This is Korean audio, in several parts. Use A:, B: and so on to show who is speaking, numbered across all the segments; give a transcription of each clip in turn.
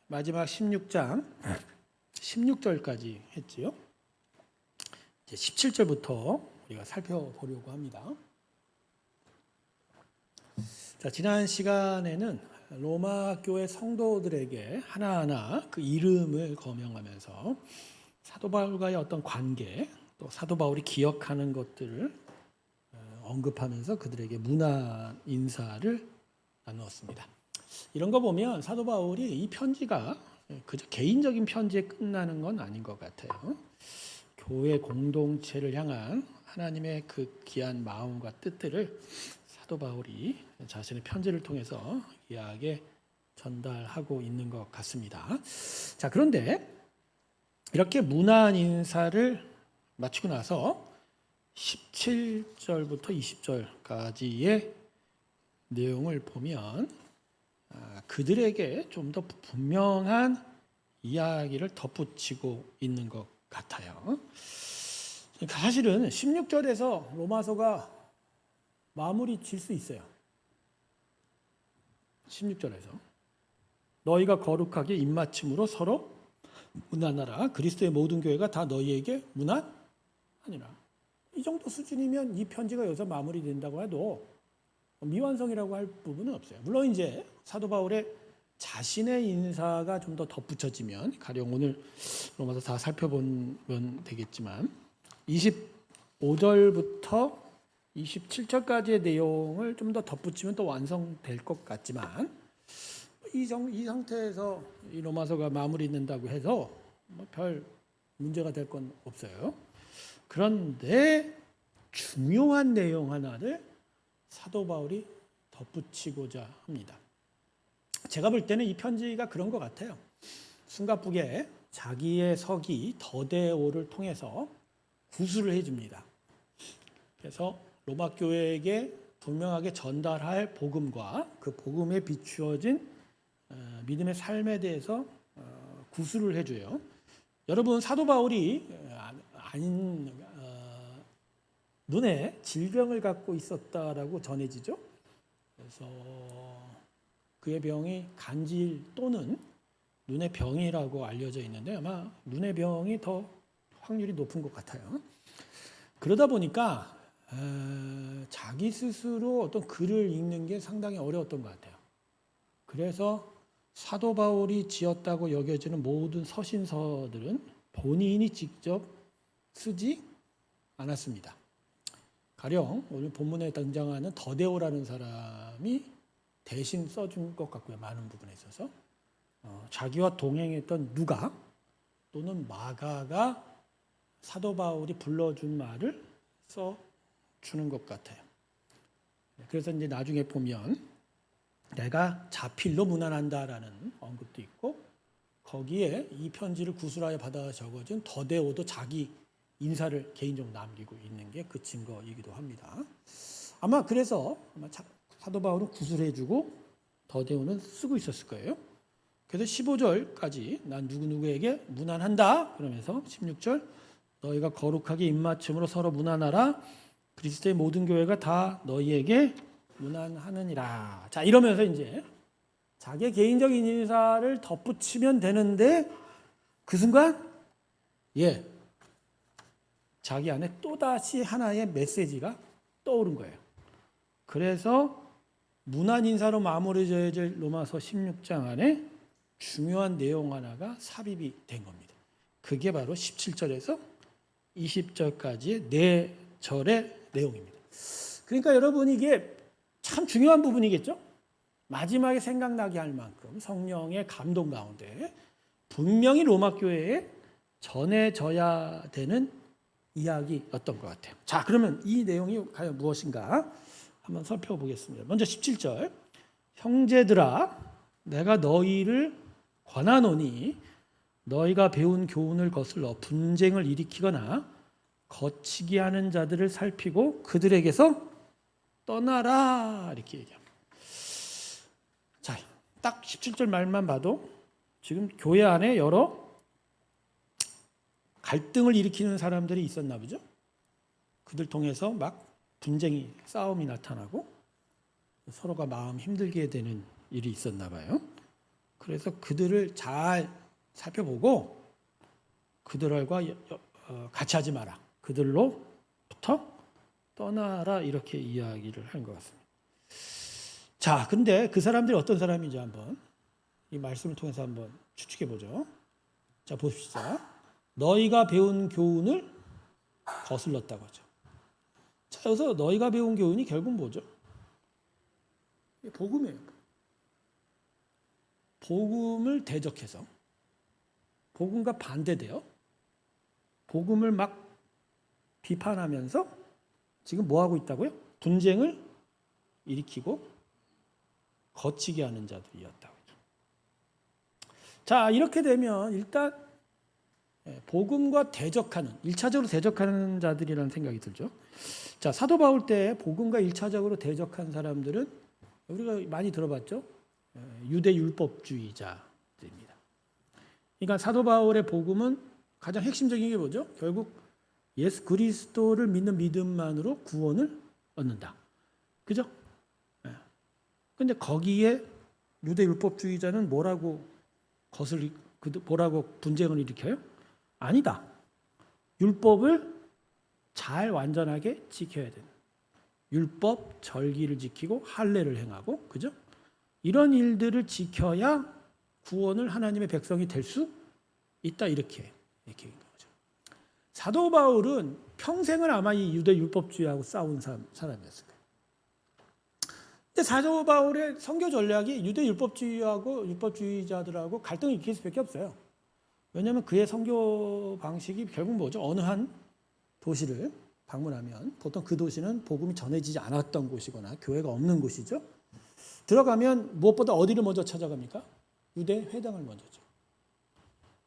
A: 마지막 16장 16절까지 했지요. 이제 17절부터 우리가 살펴보려고 합니다. 자, 지난 시간에는 로마 교회 성도들에게 하나하나 그 이름을 거명하면서 사도 바울과의 어떤 관계, 또 사도 바울이 기억하는 것들을 언급하면서 그들에게 문안 인사를 나누었습니다. 이런 거 보면 사도 바울이 이 편지가 그저 개인적인 편지에 끝나는 건 아닌 것 같아요. 교회 공동체를 향한 하나님의 그 귀한 마음과 뜻들을 사도 바울이 자신의 편지를 통해서 귀하게 전달하고 있는 것 같습니다. 자, 그런데 이렇게 문안 인사를 마치고 나서 17절부터 20절까지의 내용을 보면 그들에게 좀 더 분명한 이야기를 덧붙이고 있는 것 같아요. 사실은 16절에서 로마서가 마무리 질 수 있어요. 16절에서 너희가 거룩하게 입맞춤으로 서로 문안하라. 그리스도의 모든 교회가 다 너희에게 문안하니라. 이 정도 수준이면 이 편지가 여기서 마무리된다고 해도 미완성이라고 할 부분은 없어요. 물론 이제 사도 바울의 자신의 인사가 좀 더 덧붙여지면, 가령 오늘 로마서 다 살펴보면 되겠지만 25절부터 27절까지의 내용을 좀 더 덧붙이면 또 완성될 것 같지만 이 상태에서 이 로마서가 마무리된다고 해서 별 문제가 될 건 없어요. 그런데 중요한 내용 하나를 사도 바울이 덧붙이고자 합니다. 제가 볼 때는 이 편지가 그런 것 같아요. 숨가쁘게 자기의 서기 더데오를 통해서 구술을 해줍니다. 그래서 로마 교회에게 분명하게 전달할 복음과 그 복음에 비추어진 믿음의 삶에 대해서 구술을 해줘요. 여러분, 사도 바울이 눈에 질병을 갖고 있었다라고 전해지죠. 그래서 그의 병이 간질 또는 눈의 병이라고 알려져 있는데 아마 눈의 병이 더 확률이 높은 것 같아요. 그러다 보니까 자기 스스로 어떤 글을 읽는 게 상당히 어려웠던 것 같아요. 그래서 사도 바울이 지었다고 여겨지는 모든 서신서들은 본인이 직접 쓰지 않았습니다. 가령 오늘 본문에 등장하는 더데오라는 사람이 대신 써준 것 같고요. 많은 부분에 있어서 자기와 동행했던 누가 또는 마가가 사도 바울이 불러준 말을 써주는 것 같아요. 그래서 이제 나중에 보면 내가 자필로 문안한다라는 언급도 있고 거기에 이 편지를 구술하여 받아 적어준 더데오도 자기 인사를 개인적으로 남기고 있는 게 그 증거이기도 합니다. 아마 그래서 사도 바울은 구술해주고 더데오는 쓰고 있었을 거예요. 그래서 15절까지 난 누구누구에게 문안한다 그러면서 16절 너희가 거룩하게 입맞춤으로 서로 문안하라. 그리스도의 모든 교회가 다 너희에게 문안하느니라. 자, 이러면서 이제 자기의 개인적인 인사를 덧붙이면 되는데 그 순간 자기 안에 또다시 하나의 메시지가 떠오른 거예요. 그래서 문안 인사로 마무리져야 될 로마서 16장 안에 중요한 내용 하나가 삽입이 된 겁니다. 그게 바로 17절에서 20절까지의 4절의 내용입니다. 그러니까 여러분, 이게 참 중요한 부분이겠죠? 마지막에 생각나게 할 만큼 성령의 감동 가운데 분명히 로마 교회에 전해져야 되는 이야기였던 것 같아요. 자, 그러면 이 내용이 과연 무엇인가 한번 살펴보겠습니다. 먼저 17절 형제들아 내가 너희를 권하노니 너희가 배운 교훈을 거슬러 분쟁을 일으키거나 거치게 하는 자들을 살피고 그들에게서 떠나라 이렇게 얘기합니다. 자, 딱 17절 말만 봐도 지금 교회 안에 여러 갈등을 일으키는 사람들이 있었나 보죠. 그들 통해서 막 분쟁이, 싸움이 나타나고 서로가 마음 힘들게 되는 일이 있었나 봐요. 그래서 그들을 잘 살펴보고 그들과 같이 하지 마라. 그들로부터 떠나라. 이렇게 이야기를 한 것 같습니다. 자, 근데 그 사람들이 어떤 사람인지 한번 이 말씀을 통해서 한번 추측해 보죠. 자, 보십시다. 너희가 배운 교훈을 거슬렀다고 하죠. 자, 여기서 너희가 배운 교훈이 결국 뭐죠? 복음이에요. 복음을 대적해서 복음과 반대되어 복음을 막 비판하면서 지금 뭐 하고 있다고요? 분쟁을 일으키고 거치게 하는 자들이었다고. 자, 이렇게 되면 일단 복음과 대적하는, 1차적으로 대적하는 자들이라는 생각이 들죠. 자, 사도 바울 때 복음과 1차적으로 대적한 사람들은 우리가 많이 들어봤죠. 유대 율법주의자들입니다. 그러니까 사도 바울의 복음은 가장 핵심적인 게 뭐죠? 결국 예수 그리스도를 믿는 믿음만으로 구원을 얻는다. 그죠? 근데 거기에 유대 율법주의자는 뭐라고 뭐라고 분쟁을 일으켜요? 아니다. 율법을 잘 완전하게 지켜야 된다. 율법 절기를 지키고 할례를 행하고, 그죠? 이런 일들을 지켜야 구원을 하나님의 백성이 될 수 있다. 이렇게 얘기한 거죠. 사도 바울은 평생을 아마 이 유대 율법주의하고 싸운 사람이었을 거예요. 근데 사도 바울의 선교 전략이 유대 율법주의하고 율법주의자들하고 갈등을 일으킬 수밖에 없어요. 왜냐하면 그의 선교 방식이 결국 뭐죠? 어느 한 도시를 방문하면 보통 그 도시는 복음이 전해지지 않았던 곳이거나 교회가 없는 곳이죠. 들어가면 무엇보다 어디를 먼저 찾아갑니까? 유대 회당을 먼저죠.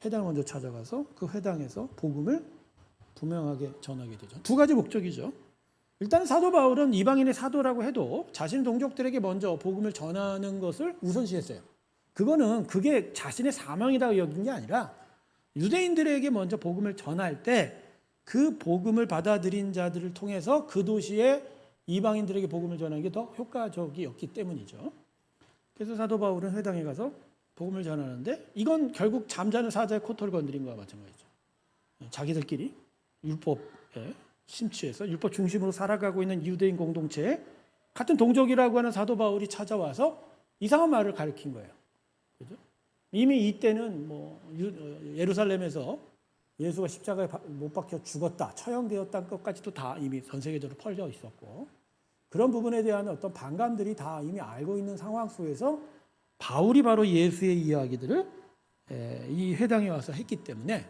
A: 회당을 먼저 찾아가서 그 회당에서 복음을 분명하게 전하게 되죠. 두 가지 목적이죠. 일단 사도 바울은 이방인의 사도라고 해도 자신 동족들에게 먼저 복음을 전하는 것을 우선시했어요. 그게 자신의 사명이라고 여긴 게 아니라 유대인들에게 먼저 복음을 전할 때 그 복음을 받아들인 자들을 통해서 그 도시에 이방인들에게 복음을 전하는 게 더 효과적이었기 때문이죠. 그래서 사도 바울은 회당에 가서 복음을 전하는데 이건 결국 잠자는 사자의 코털을 건드린 것과 마찬가지죠. 자기들끼리 율법에 심취해서 율법 중심으로 살아가고 있는 유대인 공동체에 같은 동족이라고 하는 사도 바울이 찾아와서 이상한 말을 가르친 거예요. 그죠? 이미 이때는 예루살렘에서 예수가 십자가에 못 박혀 죽었다, 처형되었다는 것까지도 다 이미 전 세계적으로 퍼져 있었고 그런 부분에 대한 어떤 반감들이 다 이미 알고 있는 상황 속에서 바울이 바로 예수의 이야기들을 이 회당에 와서 했기 때문에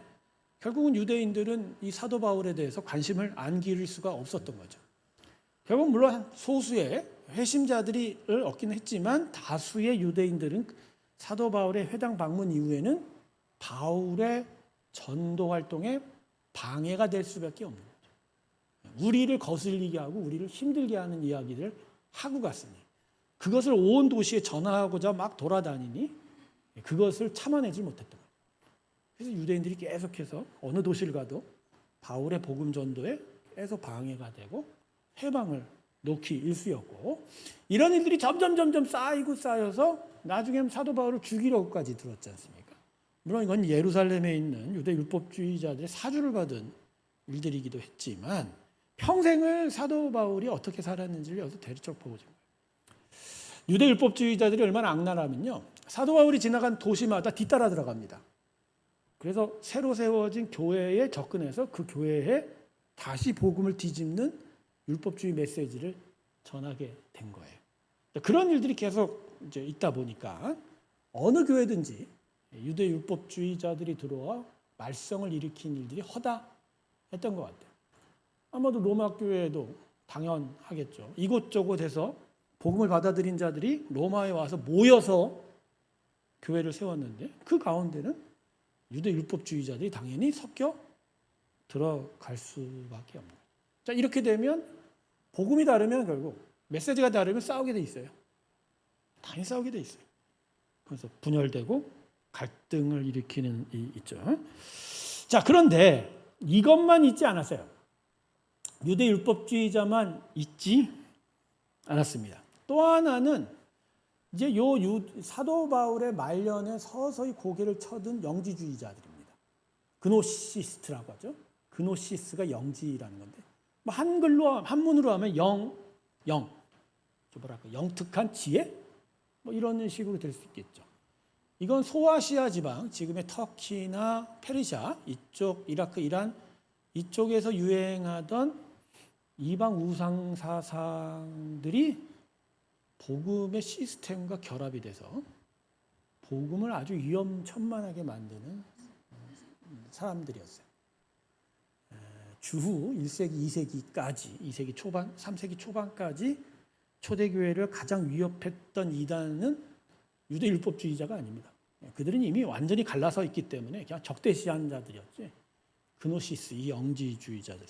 A: 결국은 유대인들은 이 사도 바울에 대해서 관심을 안 기울일 수가 없었던 거죠. 결국 물론 소수의 회심자들을 얻기는 했지만 다수의 유대인들은 사도 바울의 회당 방문 이후에는 바울의 전도 활동에 방해가 될 수밖에 없는 거죠. 우리를 거슬리게 하고 우리를 힘들게 하는 이야기를 하고 갔으니 그것을 온 도시에 전하고자 막 돌아다니니 그것을 참아내지 못했던 거예요. 그래서 유대인들이 계속해서 어느 도시를 가도 바울의 복음 전도에 계속 방해가 되고 해방을 놓기 일쑤였고 이런 일들이 점점 쌓여서 나중에 사도 바울을 죽이려고까지 들었지 않습니까? 물론 이건 예루살렘에 있는 유대 율법주의자들의 사주를 받은 일들이기도 했지만 평생을 사도 바울이 어떻게 살았는지를 여기서 대리적 보고자 합니다. 유대 율법주의자들이 얼마나 악랄하면요. 사도 바울이 지나간 도시마다 뒤따라 들어갑니다. 그래서 새로 세워진 교회에 접근해서 그 교회에 다시 복음을 뒤집는 율법주의 메시지를 전하게 된 거예요. 그런 일들이 계속 이제 있다 보니까 어느 교회든지 유대 율법주의자들이 들어와 말썽을 일으킨 일들이 허다했던 것 같아요. 아마도 로마 교회에도 당연하겠죠. 이곳저곳에서 복음을 받아들인 자들이 로마에 와서 모여서 교회를 세웠는데 그 가운데는 유대 율법주의자들이 당연히 섞여 들어갈 수밖에 없는 거예요. 자, 이렇게 되면 복음이 다르면 결국 메시지가 다르면 싸우게 돼 있어요. 당연히 싸우게 돼 있어요. 그래서 분열되고 갈등을 일으키는 이 있죠. 자, 그런데 이것만 있지 않았어요. 유대 율법주의자만 있지 않았습니다. 또 하나는 이제 사도 바울의 말년에 서서히 고개를 쳐든 영지주의자들입니다. 그노시스트라고 하죠. 그노시스가 영지라는 건데, 뭐 한문으로 하면 영특한 지혜? 뭐 이런 식으로 될 수 있겠죠. 이건 소아시아 지방, 지금의 터키나 페르시아, 이쪽 이라크, 이란 이쪽에서 유행하던 이방 우상 사상들이 복음의 시스템과 결합이 돼서 복음을 아주 위험천만하게 만드는 사람들이었어요. 주후 1세기, 2세기까지, 2세기 초반, 3세기 초반까지 초대교회를 가장 위협했던 이단은 유대율법주의자가 아닙니다. 그들은 이미 완전히 갈라서 있기 때문에 그냥 적대시한 자들이었지. 그노시스, 이 영지주의자들.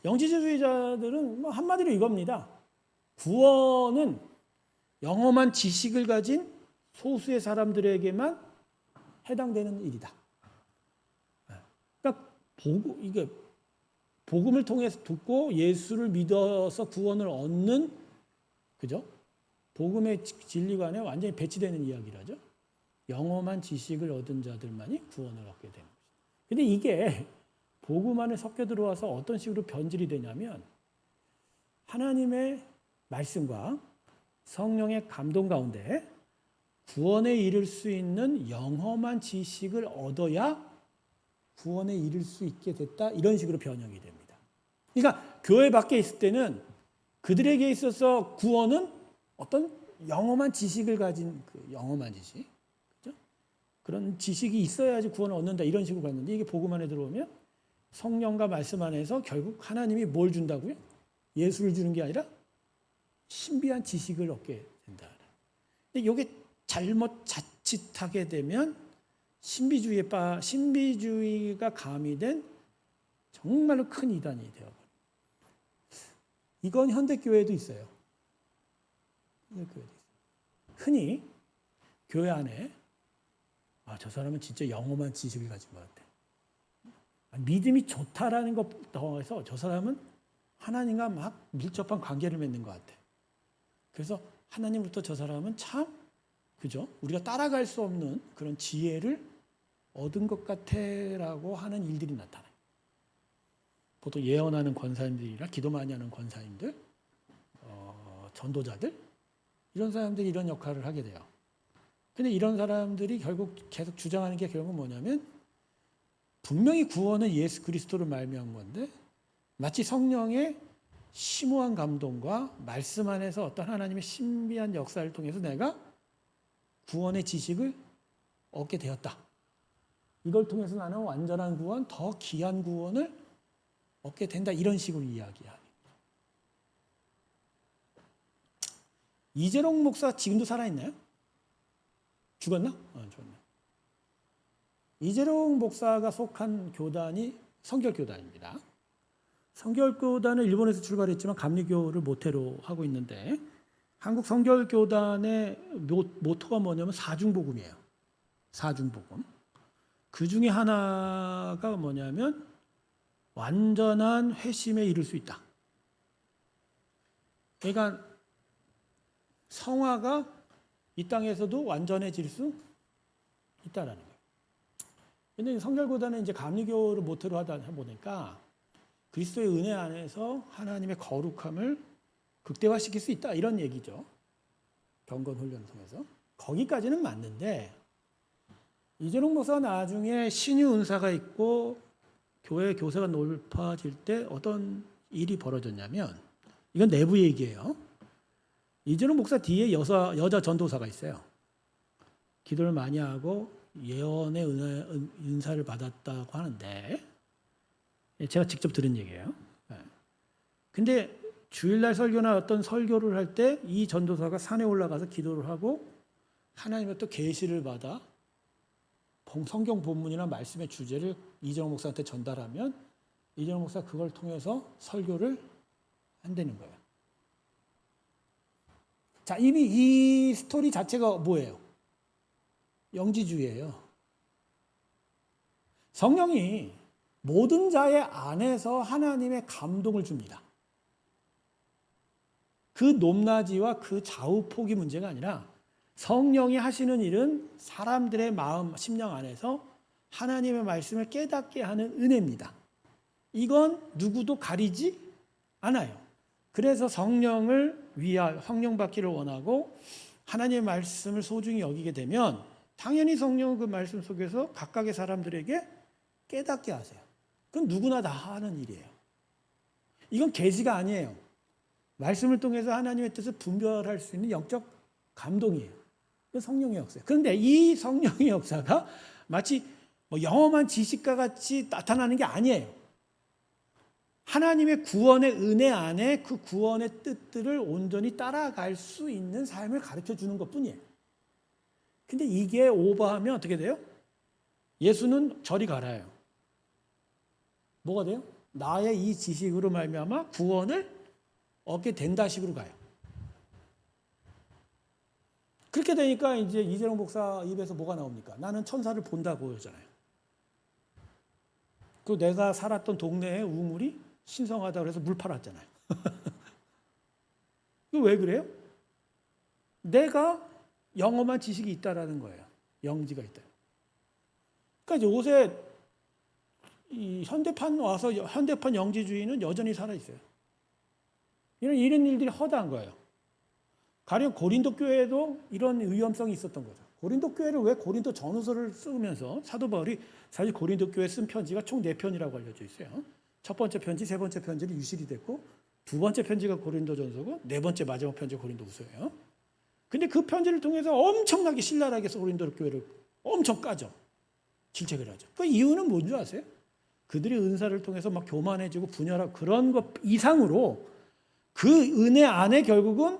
A: 영지주의자들은 뭐 한마디로 이겁니다. 구원은 영험한 지식을 가진 소수의 사람들에게만 해당되는 일이다. 그러니까 이게 복음을 통해서 듣고 예수를 믿어서 구원을 얻는, 그죠? 복음의 진리관에 완전히 배치되는 이야기라죠. 영험한 지식을 얻은 자들만이 구원을 얻게 되는 것이다. 근데 이게 복음 안에 섞여 들어와서 어떤 식으로 변질이 되냐면, 하나님의 말씀과 성령의 감동 가운데 구원에 이를 수 있는 영험한 지식을 얻어야 구원에 이를 수 있게 됐다, 이런 식으로 변형이 됩니다. 그러니까 교회 밖에 있을 때는 그들에게 있어서 구원은 어떤 영험한 지식을 가진, 그 영험한 지식, 그렇죠? 그런 지식이 있어야지 구원을 얻는다, 이런 식으로 갔는데, 이게 복음 안에 들어오면 성령과 말씀 안에서 결국 하나님이 뭘 준다고요? 예수를 주는 게 아니라 신비한 지식을 얻게 된다. 근데 이게 잘못 자칫하게 되면 신비주의가 가미된 정말로 큰 이단이 되어버려요. 이건 현대교회에도 있어요. 흔히 교회 안에 저 사람은 진짜 영험한 지식을 가진 것 같아. 믿음이 좋다라는 것부터 해서 저 사람은 하나님과 막 밀접한 관계를 맺는 것 같아. 그래서 하나님부터 저 사람은 참, 그죠? 우리가 따라갈 수 없는 그런 지혜를 얻은 것 같아라고 하는 일들이 나타나요. 보통 예언하는 권사님들이나 기도 많이 하는 권사님들, 전도자들, 이런 사람들이 이런 역할을 하게 돼요. 근데 이런 사람들이 결국 계속 주장하는 게 결국은 뭐냐면, 분명히 구원은 예수 그리스도를 말미암은 건데, 마치 성령의 심오한 감동과 말씀 안에서 어떤 하나님의 신비한 역사를 통해서 내가 구원의 지식을 얻게 되었다. 이걸 통해서 나는 완전한 구원, 더 귀한 구원을 얻게 된다, 이런 식으로 이야기합니다. 이재롱 목사 지금도 살아있나요? 죽었나? 죽었네. 이재롱 목사가 속한 교단이 성결교단입니다. 성결교단은 일본에서 출발했지만 감리교를 모태로 하고 있는데, 한국 성결교단의 모토가 뭐냐면 사중복음이에요. 사중복음. 그 중에 하나가 뭐냐면 완전한 회심에 이를 수 있다. 그러니까 성화가 이 땅에서도 완전해질 수 있다라는 거예요. 그런데 성결교단은 이제 감리교를 모토로 하다 보니까 그리스도의 은혜 안에서 하나님의 거룩함을 극대화시킬 수 있다, 이런 얘기죠. 경건 훈련을 통해서. 거기까지는 맞는데, 이재롱 목사가 나중에 신유 은사가 있고 교회 교세가 높아질 때 어떤 일이 벌어졌냐면, 이건 내부 얘기예요. 이재롱 목사 뒤에 여자 전도사가 있어요. 기도를 많이 하고 예언의 은사를 받았다고 하는데, 제가 직접 들은 얘기예요. 근데 주일날 설교나 어떤 설교를 할 때 이 전도사가 산에 올라가서 기도를 하고 하나님의 또 계시를 받아 성경 본문이나 말씀의 주제를 이재롱 목사한테 전달하면 이재롱 목사가 그걸 통해서 설교를 한다는 거예요. 자, 이미 이 스토리 자체가 뭐예요? 영지주의예요. 성령이 모든 자의 안에서 하나님의 감동을 줍니다. 그 높낮이와 그 좌우폭이 문제가 아니라 성령이 하시는 일은 사람들의 마음, 심령 안에서 하나님의 말씀을 깨닫게 하는 은혜입니다. 이건 누구도 가리지 않아요. 그래서 성령을 성령 받기를 원하고 하나님의 말씀을 소중히 여기게 되면 당연히 성령은 그 말씀 속에서 각각의 사람들에게 깨닫게 하세요. 그건 누구나 다 하는 일이에요. 이건 계시가 아니에요. 말씀을 통해서 하나님의 뜻을 분별할 수 있는 영적 감동이에요. 그 성령의 역사예요. 그런데 이 성령의 역사가 마치 영험한 지식과 같이 나타나는 게 아니에요. 하나님의 구원의 은혜 안에 그 구원의 뜻들을 온전히 따라갈 수 있는 삶을 가르쳐 주는 것뿐이에요. 근데 이게 오버하면 어떻게 돼요? 예수는 저리 가라요. 뭐가 돼요? 나의 이 지식으로 말미암아 구원을 얻게 된다 식으로 가요. 그렇게 되니까 이제 이재용 목사 입에서 뭐가 나옵니까? 나는 천사를 본다고 하잖아요. 그 내가 살았던 동네에 우물이 신성하다고 해서 물 팔았잖아요. 왜 그래요? 내가 영험한 지식이 있다라는 거예요. 영지가 있다. 그러니까 요새 이 현대판 와서 현대판 영지주의는 여전히 살아있어요. 이런 일들이 허다한 거예요. 가령 고린도 교회에도 이런 위험성이 있었던 거죠. 고린도 교회를 왜 고린도 전후서를 쓰면서 사도 바울이 사실 고린도 교회에 쓴 편지가 총 4편이라고 알려져 있어요. 첫 번째 편지, 세 번째 편지는 유실이 됐고 두 번째 편지가 고린도 전서고 네 번째 마지막 편지가 고린도 후서예요. 근데 그 편지를 통해서 엄청나게 신랄하게 해서 고린도 교회를 엄청 까죠. 질책을 하죠. 그 이유는 뭔지 아세요? 그들이 은사를 통해서 막 교만해지고 분열하고 그런 것 이상으로 그 은혜 안에 결국은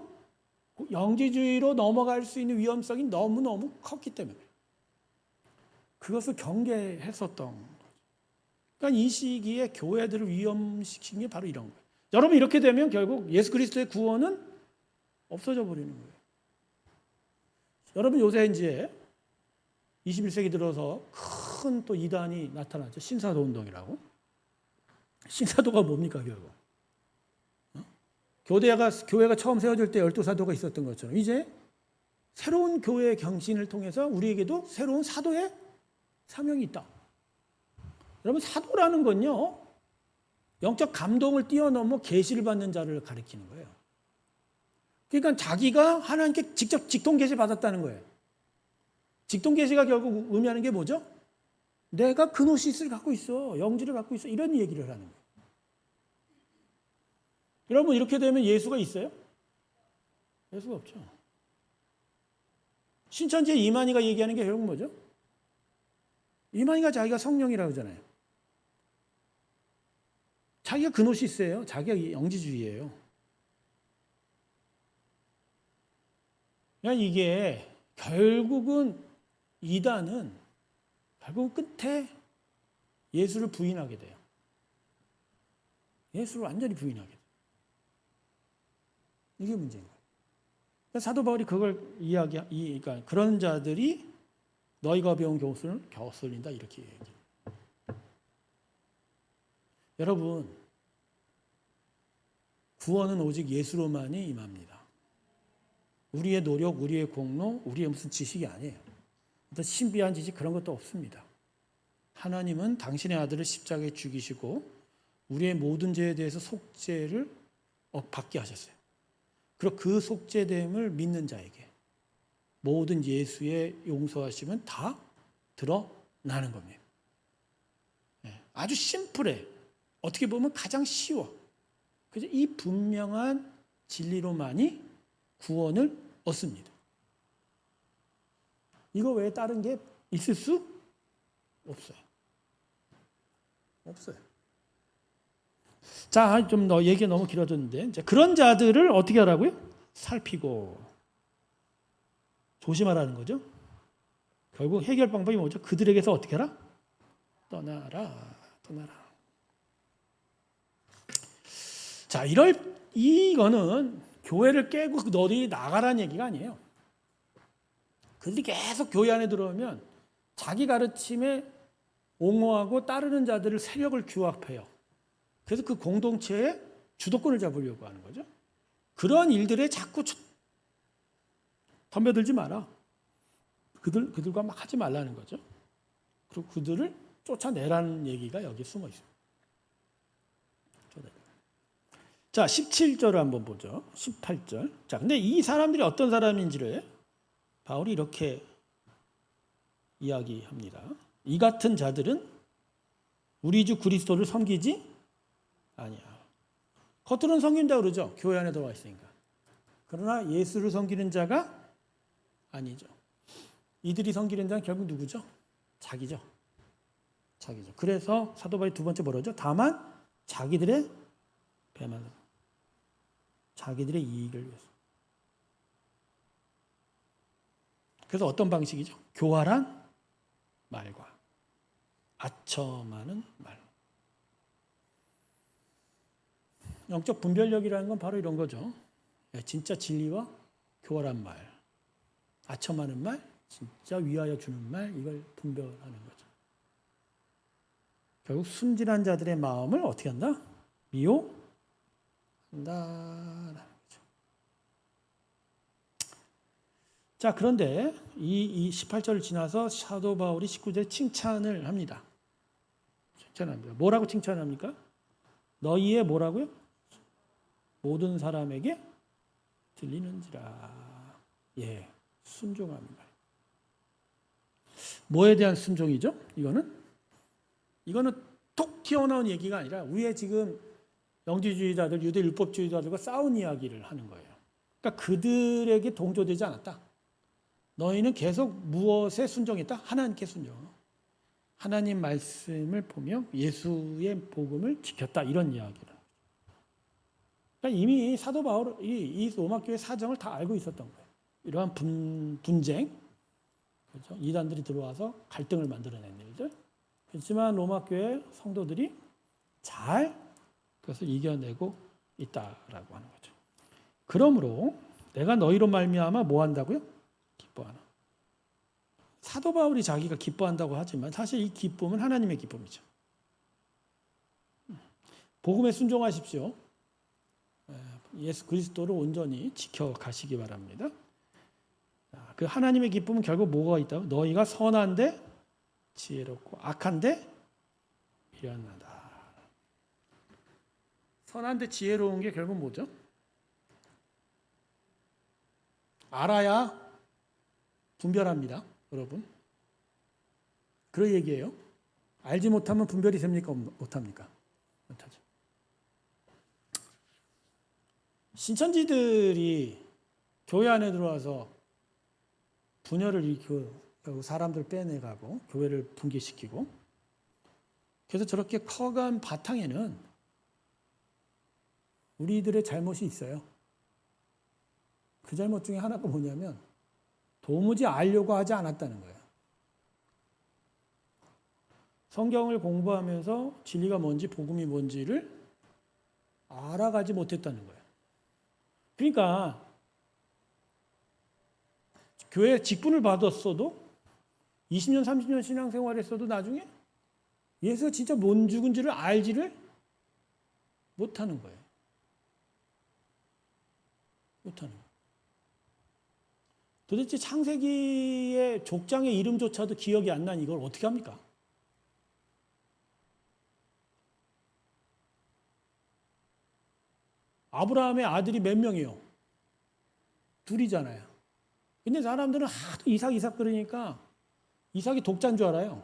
A: 영지주의로 넘어갈 수 있는 위험성이 너무너무 컸기 때문에 그것을 경계했었던 거죠. 그러니까 이 시기에 교회들을 위험시킨 게 바로 이런 거예요. 여러분 이렇게 되면 결국 예수 그리스도의 구원은 없어져 버리는 거예요. 여러분 요새 이제 21세기 들어서 큰 또 이단이 나타났죠. 신사도 운동이라고. 신사도가 뭡니까 결국? 교회가 처음 세워질 때 12사도가 있었던 것처럼 이제 새로운 교회의 경신을 통해서 우리에게도 새로운 사도의 사명이 있다. 여러분 사도라는 건요. 영적 감동을 뛰어넘어 계시를 받는 자를 가리키는 거예요. 그러니까 자기가 하나님께 직접 직통 계시 받았다는 거예요. 직통 계시가 결국 의미하는 게 뭐죠? 내가 그노시스를 갖고 있어. 영지를 갖고 있어. 이런 얘기를 하는 거예요. 여러분 이렇게 되면 예수가 있어요? 예수가 없죠. 신천지의 이만희가 얘기하는 게 결국 뭐죠? 이만희가 자기가 성령이라고 하잖아요. 자기가 그노시스예요. 자기가 영지주의예요. 그러니까 이게 결국은 이단은 결국 끝에 예수를 부인하게 돼요. 예수를 완전히 부인하게 돼요. 이게 문제인 거예요. 그러니까 사도 바울이 그걸 그러니까 그런 자들이 너희가 배운 교훈을 거슬린다 이렇게 얘기해요. 여러분 구원은 오직 예수로만이 임합니다. 우리의 노력, 우리의 공로, 우리의 무슨 지식이 아니에요. 어떤 신비한 지식 그런 것도 없습니다. 하나님은 당신의 아들을 십자가에 죽이시고 우리의 모든 죄에 대해서 속죄를 받게 하셨어요. 그리고 그 속죄됨을 믿는 자에게 모든 예수의 용서하심은 다 드러나는 겁니다. 아주 심플해. 어떻게 보면 가장 쉬워. 그래서 이 분명한 진리로만이 구원을 얻습니다. 이거 외에 다른 게 있을 수 없어요. 없어요. 자, 좀 얘기가 너무 길어졌는데 그런 자들을 어떻게 하라고요? 살피고 조심하라는 거죠. 결국 해결 방법이 뭐죠? 그들에게서 어떻게 하라? 떠나라. 자, 이거는 교회를 깨고 너희 나가라는 얘기가 아니에요. 그들이 계속 교회 안에 들어오면 자기 가르침에 옹호하고 따르는 자들을 세력을 규합해요. 그래서 그 공동체의 주도권을 잡으려고 하는 거죠. 그러한 일들에 자꾸 덤벼들지 마라. 그들과 막 하지 말라는 거죠. 그리고 그들을 쫓아내라는 얘기가 여기 숨어 있습니다. 자, 17절을 한번 보죠. 18절. 자, 근데 이 사람들이 어떤 사람인지를 바울이 이렇게 이야기합니다. 이 같은 자들은 우리 주 그리스도를 섬기지 아니야. 겉으로는 섬긴다 그러죠. 교회 안에 들어와 있으니까. 그러나 예수를 섬기는 자가 아니죠. 이들이 섬기는 자는 결국 누구죠? 자기죠. 그래서 사도 바울이 두 번째 뭐라죠? 다만 자기들의 배만, 자기들의 이익을 위해서. 그래서 어떤 방식이죠? 교활한 말과 아첨하는 말. 영적 분별력이라는 건 바로 이런 거죠. 진짜 진리와 교활한 말, 아첨하는 말, 진짜 위하여 주는 말, 이걸 분별하는 거죠. 결국 순진한 자들의 마음을 어떻게 한다? 미워한다라는 거죠. 자, 그런데 이 18절을 지나서 사도 바울이 19절에 칭찬을 합니다. 칭찬합니다. 뭐라고 칭찬합니까? 너희의 뭐라고요? 모든 사람에게 들리는지라. 예, 순종합니다. 뭐에 대한 순종이죠? 이거는 톡 튀어나온 얘기가 아니라 위에 지금 영지주의자들, 유대 율법주의자들과 싸운 이야기를 하는 거예요. 그러니까 그들에게 동조되지 않았다. 너희는 계속 무엇에 순종했다? 하나님께 순종. 하나님 말씀을 보며 예수의 복음을 지켰다. 이런 이야기를. 그러니까 이미 사도 바울이 이 로마 교회 사정을 다 알고 있었던 거예요. 이러한 분쟁, 그렇죠? 이단들이 들어와서 갈등을 만들어낸 일들. 그렇지만 로마 교회 성도들이 잘 그것을 이겨내고 있다라고 하는 거죠. 그러므로 내가 너희로 말미암아 뭐 한다고요? 기뻐하나. 사도 바울이 자기가 기뻐한다고 하지만 사실 이 기쁨은 하나님의 기쁨이죠. 복음에 순종하십시오. 예수 그리스도를 온전히 지켜가시기 바랍니다. 그 하나님의 기쁨은 결국 뭐가 있다고? 너희가 선한데 지혜롭고 악한데 미련하다. 선한데 지혜로운 게 결국 뭐죠? 알아야 분별합니다. 여러분. 그런 얘기예요. 알지 못하면 분별이 됩니까? 못합니까? 못하죠. 신천지들이 교회 안에 들어와서 분열을 일으키고 사람들 빼내가고 교회를 붕괴시키고 그래서 저렇게 커간 바탕에는 우리들의 잘못이 있어요. 그 잘못 중에 하나가 뭐냐면 도무지 알려고 하지 않았다는 거예요. 성경을 공부하면서 진리가 뭔지 복음이 뭔지를 알아가지 못했다는 거예요. 그러니까 교회 직분을 받았어도 20년, 30년 신앙생활했어도 나중에 예수가 진짜 뭔 죽은지를 알지를 못하는 거예요. 못하는 거예요. 도대체 창세기의 족장의 이름조차도 기억이 안 나니 이걸 어떻게 합니까? 아브라함의 아들이 몇 명이요? 둘이잖아요. 근데 사람들은 하도 이삭 그러니까 이삭이 독자인 줄 알아요.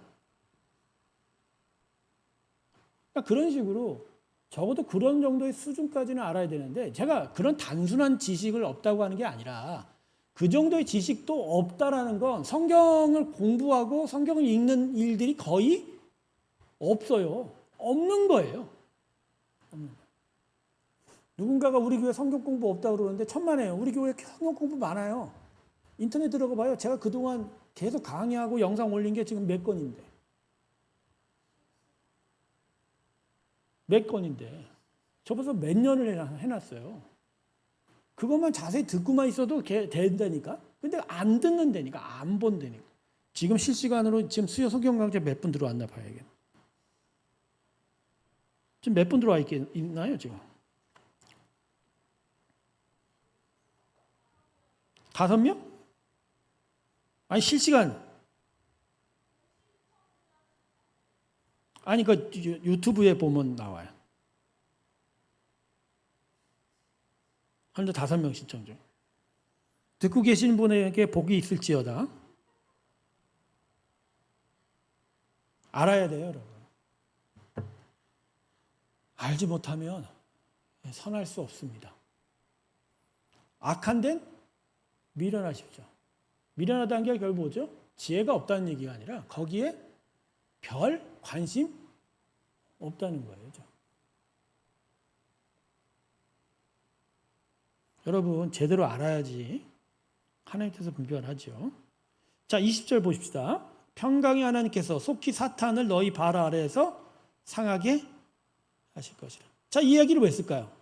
A: 그러니까 그런 식으로 적어도 그런 정도의 수준까지는 알아야 되는데 제가 그런 단순한 지식을 없다고 하는 게 아니라 그 정도의 지식도 없다라는 건 성경을 공부하고 성경을 읽는 일들이 거의 없어요. 없는 거예요. 없는 거예요. 누군가가 우리 교회 성경 공부 없다고 그러는데 천만에요. 우리 교회 성경 공부 많아요. 인터넷 들어가 봐요. 제가 그동안 계속 강의하고 영상 올린 게 지금 몇 건인데. 몇 건인데. 저 벌써 몇 년을 해놨어요. 그것만 자세히 듣고만 있어도 된다니까. 근데 안 듣는다니까. 안 본다니까. 지금 실시간으로 지금 수요 성경 강좌 몇 분 들어왔나 봐야겠네. 지금 몇 분 들어와 있나요, 지금? 5명? 아니 실시간 아니 그 유튜브에 보면 나와요. 현재 5명 신청 중. 듣고 계신 분에게 복이 있을지어다. 알아야 돼요, 여러분. 알지 못하면 선할 수 없습니다. 악한 데는 미련하십시오. 미련하다는 게 결국 뭐죠? 지혜가 없다는 얘기가 아니라 거기에 별 관심 없다는 거예요. 여러분 제대로 알아야지 하나님 뜻을 분별하죠. 자, 20절 보십시다. 평강의 하나님께서 속히 사탄을 너희 발 아래에서 상하게 하실 것이라. 자, 이 이야기를 왜 했을까요?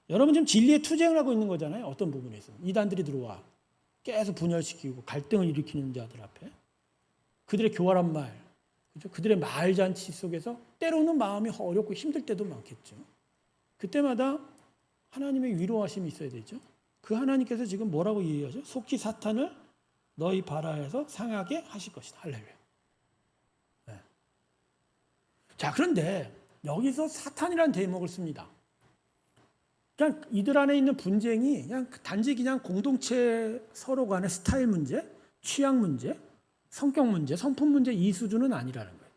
A: 여러분 지금 진리의 투쟁을 하고 있는 거잖아요. 어떤 부분에서 이단들이 들어와 계속 분열시키고 갈등을 일으키는 자들 앞에 그들의 교활한 말, 그죠? 그들의 말잔치 속에서 때로는 마음이 어렵고 힘들 때도 많겠죠. 그때마다 하나님의 위로하심이 있어야 되죠. 그 하나님께서 지금 뭐라고 얘기하죠? 속히 사탄을 너희 발아에서 상하게 하실 것이다. 할렐루야. 네. 자, 그런데 여기서 사탄이라는 대목을 씁니다. 그냥 이들 안에 있는 분쟁이 그냥 단지 그냥 공동체 서로 간의 스타일 문제, 취향 문제, 성격 문제, 성품 문제 이 수준은 아니라는 거예요.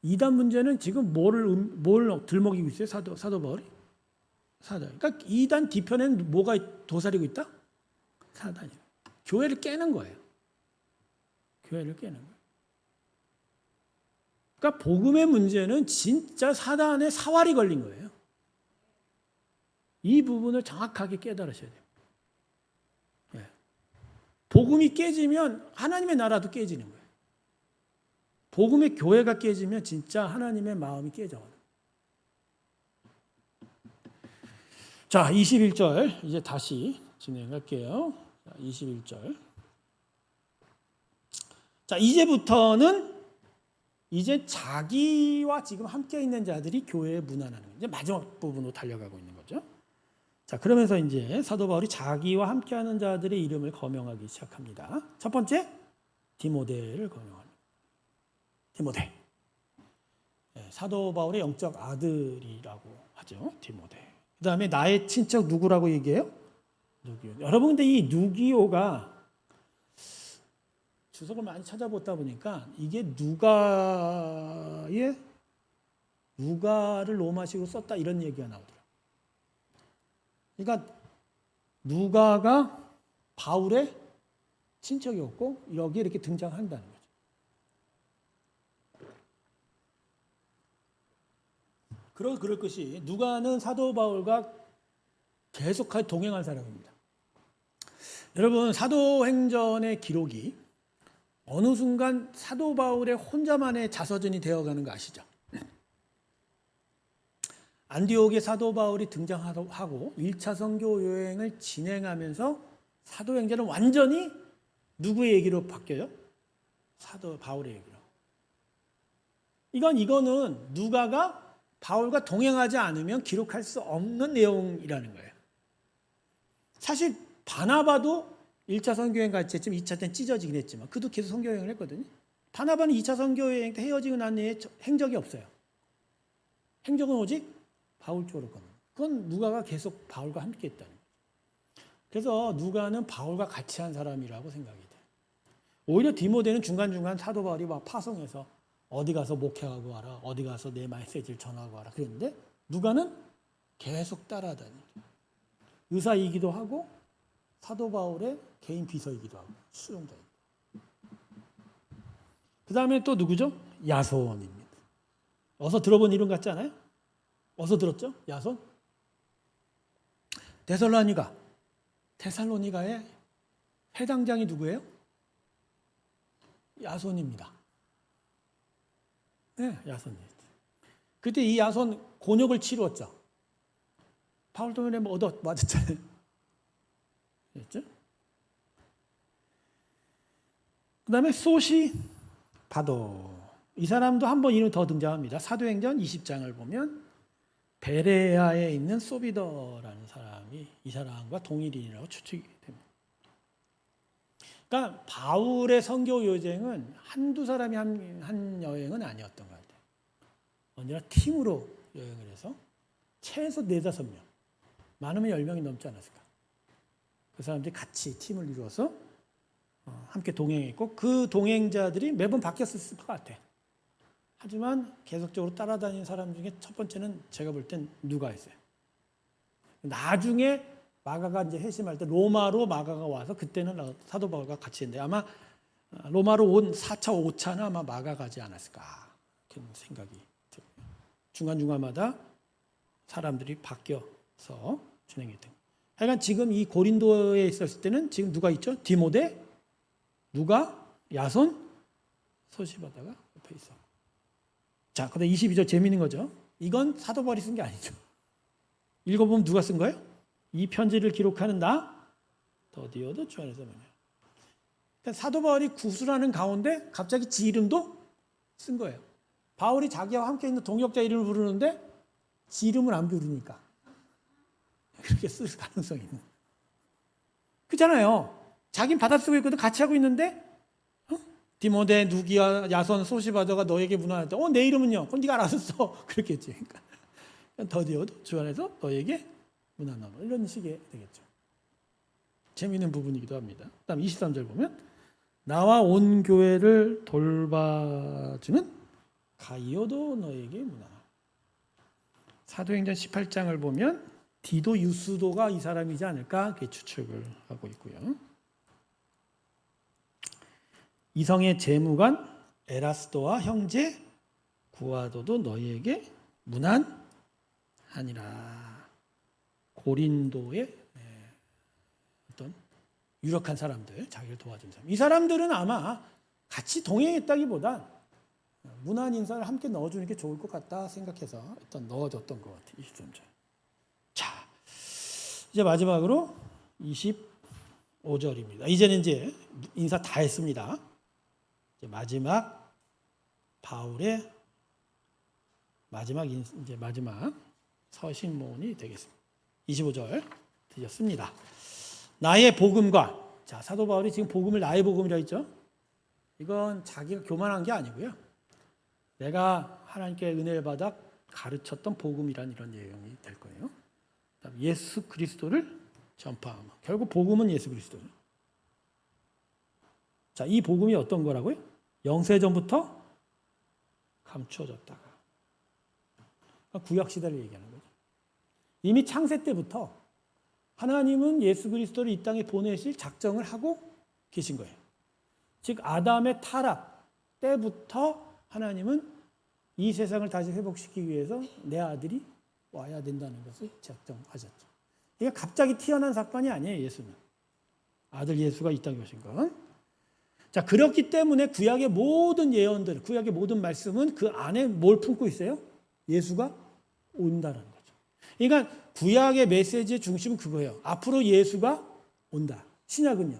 A: 이단 문제는 지금 뭘 들먹이고 있어요? 사도 바울이? 사단. 그러니까 이단 뒤편에는 뭐가 도사리고 있다? 사단이에요. 교회를 깨는 거예요. 교회를 깨는 거예요. 그러니까 복음의 문제는 진짜 사단의 사활이 걸린 거예요. 이 부분을 정확하게 깨달으셔야 돼요. 네. 복음이 깨지면 하나님의 나라도 깨지는 거예요. 복음의 교회가 깨지면 진짜 하나님의 마음이 깨져요. 자, 21절 이제 다시 진행할게요. 21절. 자, 이제부터는 이제 자기와 지금 함께 있는 자들이 교회에 문안하는 거예요. 이제 마지막 부분으로 달려가고 있는 거죠. 자, 그러면서 이제 사도 바울이 자기와 함께하는 자들의 이름을 거명하기 시작합니다. 첫 번째, 디모데를 거명합니다. 디모데. 네, 사도 바울의 영적 아들이라고 하죠. 디모데. 그 다음에 나의 친척 누구라고 얘기해요? 누기오. 여러분 근데 이 누기오가 주석을 많이 찾아보다 보니까 이게 누가를 로마식으로 썼다 이런 얘기가 나오더라고요. 그러니까 누가가 바울의 친척이었고 여기에 이렇게 등장한다는 거죠. 그럴 것이 누가는 사도 바울과 계속하게 동행한 사람입니다. 여러분 사도행전의 기록이 어느 순간 사도 바울의 혼자만의 자서전이 되어가는 거 아시죠? 안디옥에 사도 바울이 등장하고 1차 선교 여행을 진행하면서 사도행전은 완전히 누구의 얘기로 바뀌어요? 사도 바울의 얘기로. 이거는 누가가 바울과 동행하지 않으면 기록할 수 없는 내용이라는 거예요. 사실 바나바도 1차 선교여행 갈 때쯤 2차 때는 찢어지긴 했지만 그도 계속 선교여행을 했거든요. 바나바는 2차 선교여행 때 헤어지고 난 후에 행적이 없어요. 행적은 오직 바울 쪽으로 겁니다. 그건 누가가 계속 바울과 함께 했다는 거죠. 그래서 누가는 바울과 같이 한 사람이라고 생각이 돼요. 오히려 디모데는 중간중간 사도 바울이 막 파송해서 어디 가서 목회하고 와라, 어디 가서 내 메시지를 전하고 와라 그랬는데 누가는 계속 따라다니죠. 의사이기도 하고 사도 바울의 개인 비서이기도 하고 수용자입니다. 그 다음에 또 누구죠? 야손입니다. 어서 들어본 이름 같지 않아요? 어서 들었죠? 야손? 데살로니가의 해당장이 누구예요? 야손입니다. 네, 야손입니다. 그때 이 야손 곤욕을 치루었죠. 바울 때문에 뭐 얻어 맞았잖아요. 그랬죠? 그 다음에 소시바도. 이 사람도 한 번 이름 더 등장합니다. 사도행전 20장을 보면 베레아에 있는 소비더라는 사람이 이 사람과 동일인이라고 추측이 됩니다. 그러니까 바울의 선교 여행은 한두 사람이 한 여행은 아니었던 것 같아요. 언제나 팀으로 여행을 해서 최소 4-5명, 많으면 10명이 넘지 않았을까. 그 사람들이 같이 팀을 이루어서 함께 동행했고 그 동행자들이 매번 바뀌었을 것 같아. 하지만 계속적으로 따라다니는 사람 중에 첫 번째는 제가 볼 땐 누가였어요. 나중에 마가가 이제 회심할 때 로마로 마가가 와서 그때는 사도 바울과 같이 했는데 아마 로마로 온 4차, 5차는 아마 마가 가지 않았을까 그런 생각이 들어요. 중간중간마다 사람들이 바뀌어서 진행했던. 하여간 지금 이 고린도에 있었을 때는 지금 누가 있죠? 디모데, 누가, 야손, 소시바다가 옆에 있어. 자, 그다음 22절 재미있는 거죠. 이건 사도 바울이 쓴 게 아니죠. 읽어보면 누가 쓴 거예요? 이 편지를 기록하는 나 더디어도 주 안에서 말이야. 그러니까 사도 바울이 구술하는 가운데 갑자기 지 이름도 쓴 거예요. 바울이 자기와 함께 있는 동역자 이름을 부르는데 지 이름을 안 부르니까 그렇게 쓸 가능성이 있는. 그렇잖아요. 자기는 받아쓰고 있거든 같이 하고 있는데 디모데, 누기야, 야손, 소시바더가 너에게 문안할 때 내 이름은요? 그럼 네가 알아서 써. 그렇겠지. 그러니까 더디어도 주 안에서 너에게 문안하노. 이런 식이 되겠죠. 재미있는 부분이기도 합니다. 그다음 23절 보면 나와 온 교회를 돌봐주는 가이오도 너에게 문안하노. 사도행전 18장을 보면 디도 유스도가 이 사람이지 않을까 그렇게 추측을 하고 있고요. 이성의 재무관 에라스도와 형제 구아도도 너희에게 문안하니라. 고린도의 어떤 유력한 사람들, 자기를 도와준 사람. 이 사람들은 아마 같이 동행했다기보다 문안 인사를 함께 넣어주는 게 좋을 것 같다 생각해서 일단 넣어줬던 것 같아요. 23절. 자, 이제 마지막으로 25절입니다. 이제는 이제 인사 다 했습니다. 이제 마지막 바울의 마지막 서신문이 되겠습니다. 25절 드렸습니다. 나의 복음과, 자, 사도 바울이 지금 복음을 나의 복음이라 했죠. 이건 자기가 교만한 게 아니고요. 내가 하나님께 은혜를 받아 가르쳤던 복음이란 이런 내용이 될 거예요. 예수 그리스도를 전파하며. 결국 복음은 예수 그리스도죠. 자, 이 복음이 어떤 거라고요? 영세전부터 감추어졌다가. 구약 시대를 얘기하는 거죠. 이미 창세 때부터 하나님은 예수 그리스도를 이 땅에 보내실 작정을 하고 계신 거예요. 즉 아담의 타락 때부터 하나님은 이 세상을 다시 회복시키기 위해서 내 아들이 와야 된다는 것을 작정하셨죠. 이게 갑자기 튀어나온 사건이 아니에요. 예수는. 아들 예수가 이 땅에 오신 건. 자, 그렇기 때문에 구약의 모든 예언들, 구약의 모든 말씀은 그 안에 뭘 품고 있어요? 예수가 온다는 거죠. 그러니까 구약의 메시지의 중심은 그거예요. 앞으로 예수가 온다. 신약은요.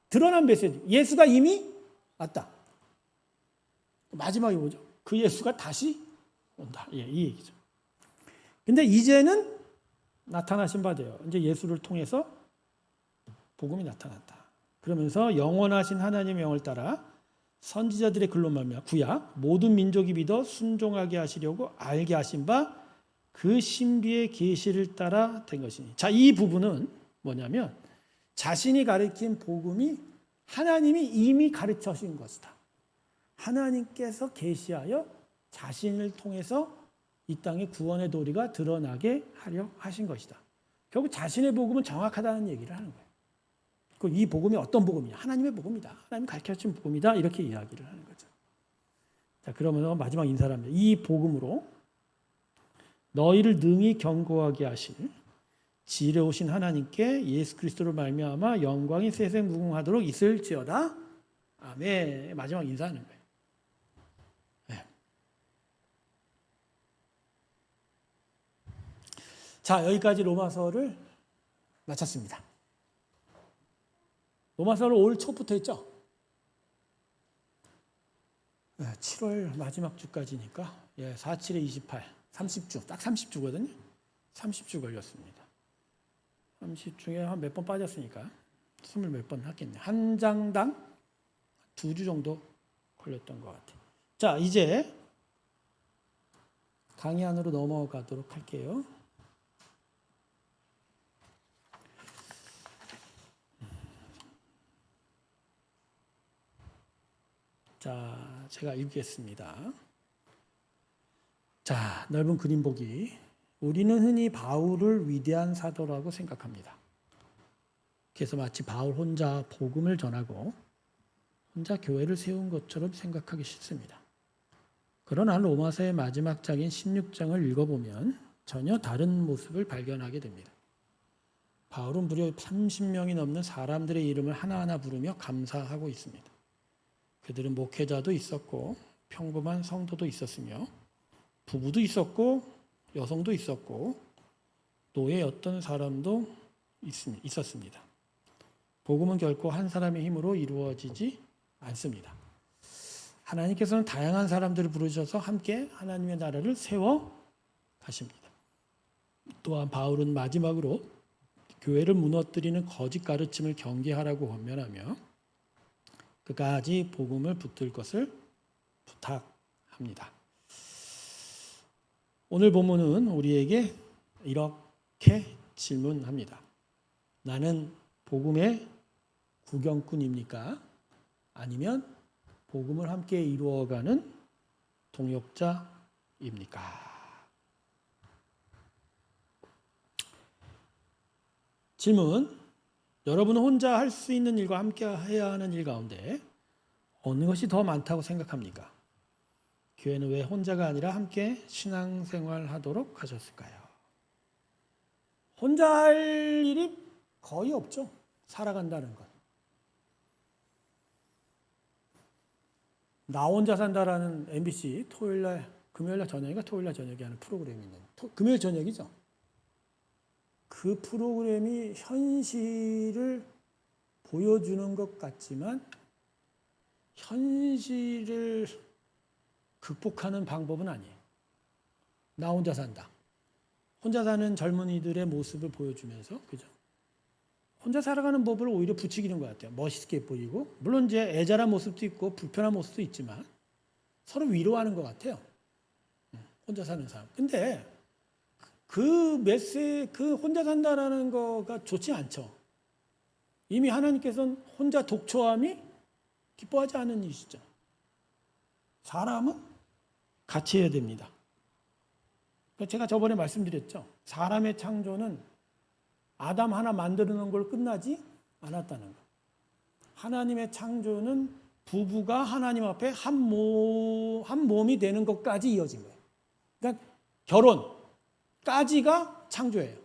A: 드러난 메시지. 예수가 이미 왔다. 마지막이 뭐죠? 그 예수가 다시 온다. 예, 이 얘기죠. 근데 이제는 나타나신 바 돼요. 이제 예수를 통해서 복음이 나타났다. 그러면서 영원하신 하나님의 영을 따라 선지자들의 글로 말미암아 구약 모든 민족이 믿어 순종하게 하시려고 알게 하신 바 그 신비의 계시를 따라 된 것이니. 자, 이 부분은 뭐냐면 자신이 가르친 복음이 하나님이 이미 가르쳐신 것이다. 하나님께서 계시하여 자신을 통해서 이 땅에 구원의 도리가 드러나게 하려 하신 것이다. 결국 자신의 복음은 정확하다는 얘기를 하는 거예요. 이 복음이 어떤 복음이냐? 하나님의 복음이다. 하나님 가르쳐준 복음이다. 이렇게 이야기를 하는 거죠. 자, 그러면 마지막 인사를 합니다. 이 복음으로 너희를 능히 경고하게 하실 지혜로우신 하나님께 예수 그리스도로 말미암아 영광이 세세 무궁하도록 있을지어다. 아멘. 마지막 인사하는 거예요. 네. 자, 여기까지 로마서를 마쳤습니다. 로마서를 올 초부터 했죠. 7월 마지막 주까지니까 4, 7에 28, 30주, 딱 30주거든요. 30주 걸렸습니다. 30주에 한 몇 번 빠졌으니까 스물 몇 번 하겠네. 한 장당 2주 정도 걸렸던 것 같아요. 자, 이제 강의 안으로 넘어가도록 할게요. 자, 제가 읽겠습니다. 자, 넓은 그림 보기. 우리는 흔히 바울을 위대한 사도라고 생각합니다. 그래서 마치 바울 혼자 복음을 전하고 혼자 교회를 세운 것처럼 생각하기 쉽습니다. 그러나 로마서의 마지막 장인 16장을 읽어보면 전혀 다른 모습을 발견하게 됩니다. 바울은 무려 30명이 넘는 사람들의 이름을 하나하나 부르며 감사하고 있습니다. 그들은 목회자도 있었고 평범한 성도도 있었으며 부부도 있었고 여성도 있었고 노예였던 사람도 있었습니다. 복음은 결코 한 사람의 힘으로 이루어지지 않습니다. 하나님께서는 다양한 사람들을 부르셔서 함께 하나님의 나라를 세워 가십니다. 또한 바울은 마지막으로 교회를 무너뜨리는 거짓 가르침을 경계하라고 권면하며 끝까지 복음을 붙들 것을 부탁합니다. 오늘 본문은 우리에게 이렇게 질문합니다. 나는 복음의 구경꾼입니까? 아니면 복음을 함께 이루어가는 동역자입니까? 질문. 여러분은 혼자 할 수 있는 일과 함께 해야 하는 일 가운데 어느 것이 더 많다고 생각합니까? 교회는 왜 혼자가 아니라 함께 신앙생활 하도록 하셨을까요? 혼자 할 일이 거의 없죠. 살아간다는 것. 나 혼자 산다라는 MBC 토요일날, 금요일날 저녁인가 토요일날 저녁에 하는 프로그램이 있는 금요일 저녁이죠. 그 프로그램이 현실을 보여주는 것 같지만 현실을 극복하는 방법은 아니에요. 나 혼자 산다. 혼자 사는 젊은이들의 모습을 보여주면서, 그죠? 혼자 살아가는 법을 오히려 부추기는 것 같아요. 멋있게 보이고, 물론 이제 애절한 모습도 있고 불편한 모습도 있지만 서로 위로하는 것 같아요. 혼자 사는 사람. 근데 그 혼자 산다라는 거가 좋지 않죠. 이미 하나님께서는 혼자 독초함이 기뻐하지 않은 일이시죠. 사람은 같이 해야 됩니다. 제가 저번에 말씀드렸죠. 사람의 창조는 아담 하나 만드는 걸 끝나지 않았다는 거. 하나님의 창조는 부부가 하나님 앞에 한 몸이 되는 것까지 이어진 거예요. 그러니까 결혼까지가 창조예요.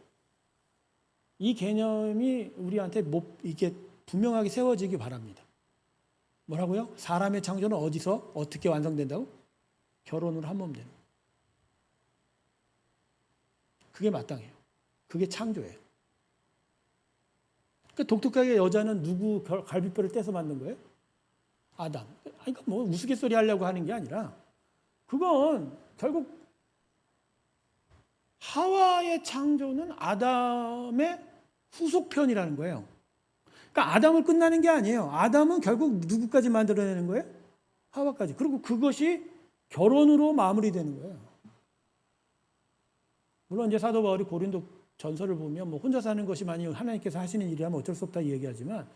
A: 이 개념이 우리한테 이게 분명하게 세워지기 바랍니다. 뭐라고요? 사람의 창조는 어디서 어떻게 완성된다고? 결혼으로 한 몸 되는 거예요. 그게 마땅해요. 그게 창조예요. 그러니까 독특하게 여자는 누구 갈비뼈를 떼서 만든 거예요? 아담. 그러니까 뭐 우스갯소리 하려고 하는 게 아니라 그건 결국 하와의 창조는 아담의 후속편이라는 거예요. 그러니까 아담을 끝나는 게 아니에요. 아담은 결국 누구까지 만들어내는 거예요? 하와까지. 그리고 그것이 결혼으로 마무리되는 거예요. 물론 이제 사도 바울이 고린도 전설을 보면 뭐 혼자 사는 것이 만약 하나님께서 하시는 일이라면 어쩔 수 없다 얘기하지만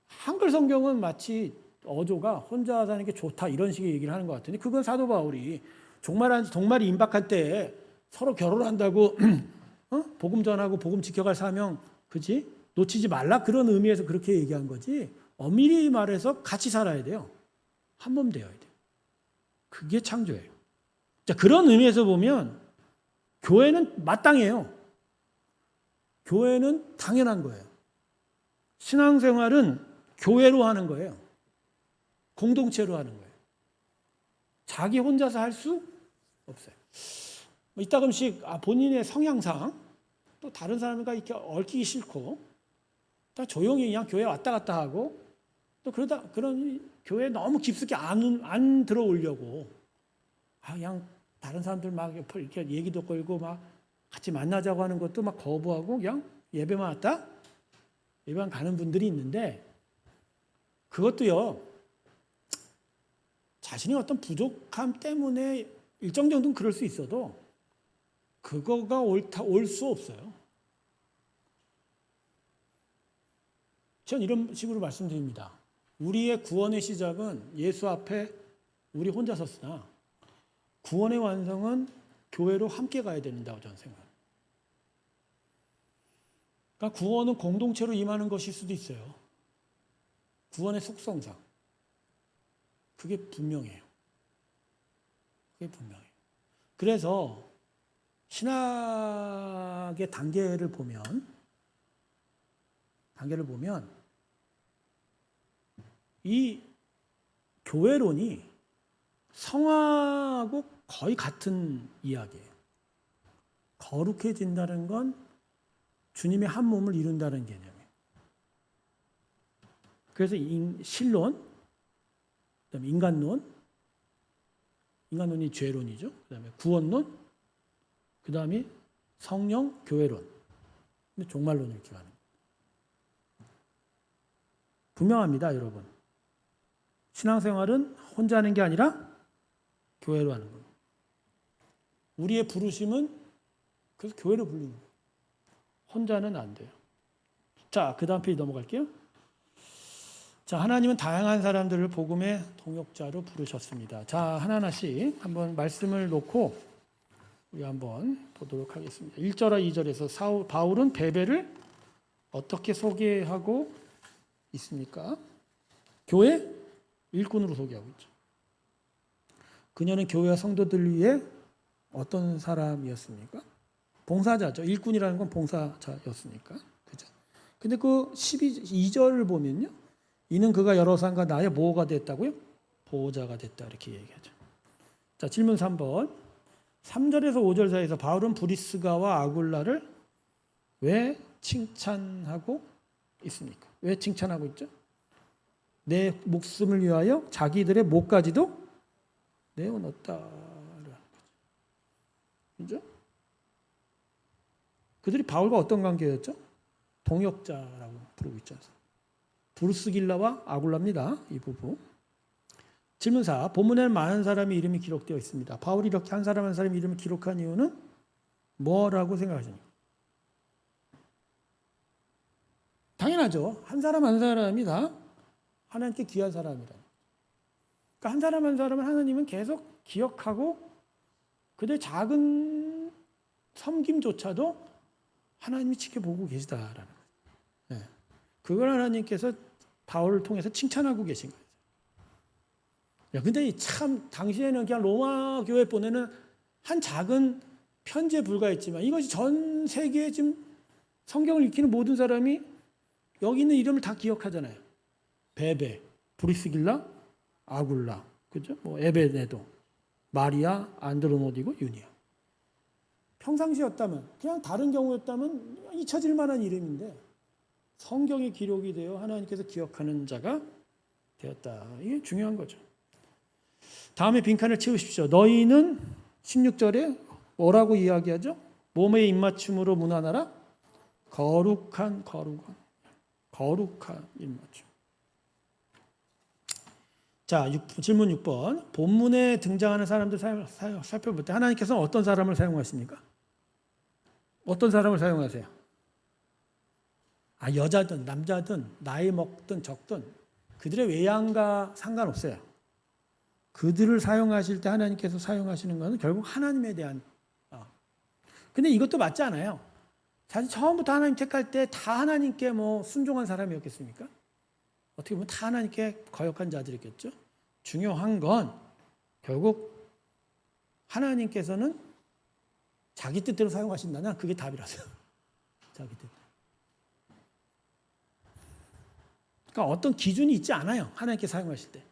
A: 한글 성경은 마치 어조가 혼자 사는 게 좋다 이런 식의 얘기를 하는 것 같은데 그건 사도 바울이 종말이 임박할 때 서로 결혼한다고 복음 전하고 복음 지켜갈 사명 그지 놓치지 말라 그런 의미에서 그렇게 얘기한 거지 엄밀히 말해서 같이 살아야 돼요. 한 몸 되어야 돼요. 그게 창조예요. 자, 그런 의미에서 보면 교회는 마땅해요. 교회는 당연한 거예요. 신앙생활은 교회로 하는 거예요. 공동체로 하는 거예요. 자기 혼자서 할 수 없어요. 이따금씩 본인의 성향상 또 다른 사람과 이렇게 얽히기 싫고 다 조용히 그냥 교회 왔다 갔다 하고 또 그런 교회에 너무 깊숙이 안 들어오려고 그냥 다른 사람들 막 이렇게 얘기도 걸고 막 같이 만나자고 하는 것도 막 거부하고 그냥 예배만 왔다 예배당 가는 분들이 있는데 그것도요. 자신의 어떤 부족함 때문에 일정 정도는 그럴 수 있어도 그거가 올 수 없어요. 전 이런 식으로 말씀드립니다. 우리의 구원의 시작은 예수 앞에 우리 혼자 섰으나 구원의 완성은 교회로 함께 가야 된다고 저는 생각합니다. 그러니까 구원은 공동체로 임하는 것일 수도 있어요. 구원의 속성상. 그게 분명해요. 그게 분명해요. 그래서 신학의 단계를 보면 이 교회론이 성화하고 거의 같은 이야기예요. 거룩해진다는 건 주님의 한 몸을 이룬다는 개념이에요. 그래서 신론, 그다음에 인간론이 죄론이죠. 그다음에 구원론, 그다음에 성령, 교회론, 근데 종말론을 이렇게 가는 거예요. 분명합니다, 여러분. 신앙생활은 혼자 하는 게 아니라 교회로 하는 거예요. 우리의 부르심은 그래서 교회로 불리는 거예요. 혼자는 안 돼요. 자, 그 다음 페이지 넘어갈게요. 자, 하나님은 다양한 사람들을 복음의 동역자로 부르셨습니다. 자, 하나하나씩 한번 말씀을 놓고 우리 한번 보도록 하겠습니다. 1절과 2절에서 바울은 베베를 어떻게 소개하고 있습니까? 교회 일꾼으로 소개하고 있죠. 그녀는 교회와 성도들 위해 어떤 사람이었습니까? 봉사자죠. 일꾼이라는 건 봉사자였으니까. 그죠? 근데 그 2절을 보면요. 이는 그가 여러 사람과 나의 뭐가 됐다고요? 보호자가 됐다. 이렇게 얘기하죠. 자, 질문 3번. 3절에서 5절 사이에서 바울은 브리스가와 아굴라를 왜 칭찬하고 있습니까? 왜 칭찬하고 있죠? 내 목숨을 위하여 자기들의 목까지도 내어놓았다라는 거죠. 그죠? 그들이 바울과 어떤 관계였죠? 동역자라고 부르고 있지 않습니까? 브루스길라와 아굴라입니다. 이 부부. 질문 4. 본문에는 많은 사람의 이름이 기록되어 있습니다. 바울이 이렇게 한 사람 한 사람 이름을 기록한 이유는 뭐라고 생각하십니까? 당연하죠. 한 사람 한 사람이 다 하나님께 귀한 사람이라. 그러니까 한 사람 한 사람은 하나님은 계속 기억하고 그들 작은 섬김조차도 하나님이 지켜보고 계시다라는 거예요. 네. 그걸 하나님께서 바울을 통해서 칭찬하고 계신 거예요. 야, 근데 참 당시에는 그냥 로마 교회 보내는 한 작은 편지에 불과했지만 이것이 전 세계에 지금 성경을 읽히는 모든 사람이 여기 있는 이름을 다 기억하잖아요. 베베, 브리스길라, 아굴라, 그죠? 뭐 에베네도, 마리아, 안드로노디고 유니아. 평상시였다면, 그냥 다른 경우였다면 잊혀질 만한 이름인데 성경에 기록이 되어 하나님께서 기억하는 자가 되었다. 이게 중요한 거죠. 다음에 빈칸을 채우십시오. 너희는 16절에 뭐라고 이야기하죠? 몸의 입맞춤으로 문안하라. 거룩한 입맞춤. 자, 질문 6번. 본문에 등장하는 사람들 살펴볼 때 하나님께서는 어떤 사람을 사용하십니까? 어떤 사람을 사용하세요? 여자든 남자든 나이 먹든 적든 그들의 외양과 상관없어요. 그들을 사용하실 때 하나님께서 사용하시는 것은 결국 하나님에 대한. 근데 이것도 맞지 않아요. 사실 처음부터 하나님 택할 때 다 하나님께 순종한 사람이었겠습니까? 어떻게 보면 다 하나님께 거역한 자들이겠죠. 중요한 건 결국 하나님께서는 자기 뜻대로 사용하신다면 그게 답이라서요. 자기 뜻. 그러니까 어떤 기준이 있지 않아요. 하나님께 사용하실 때.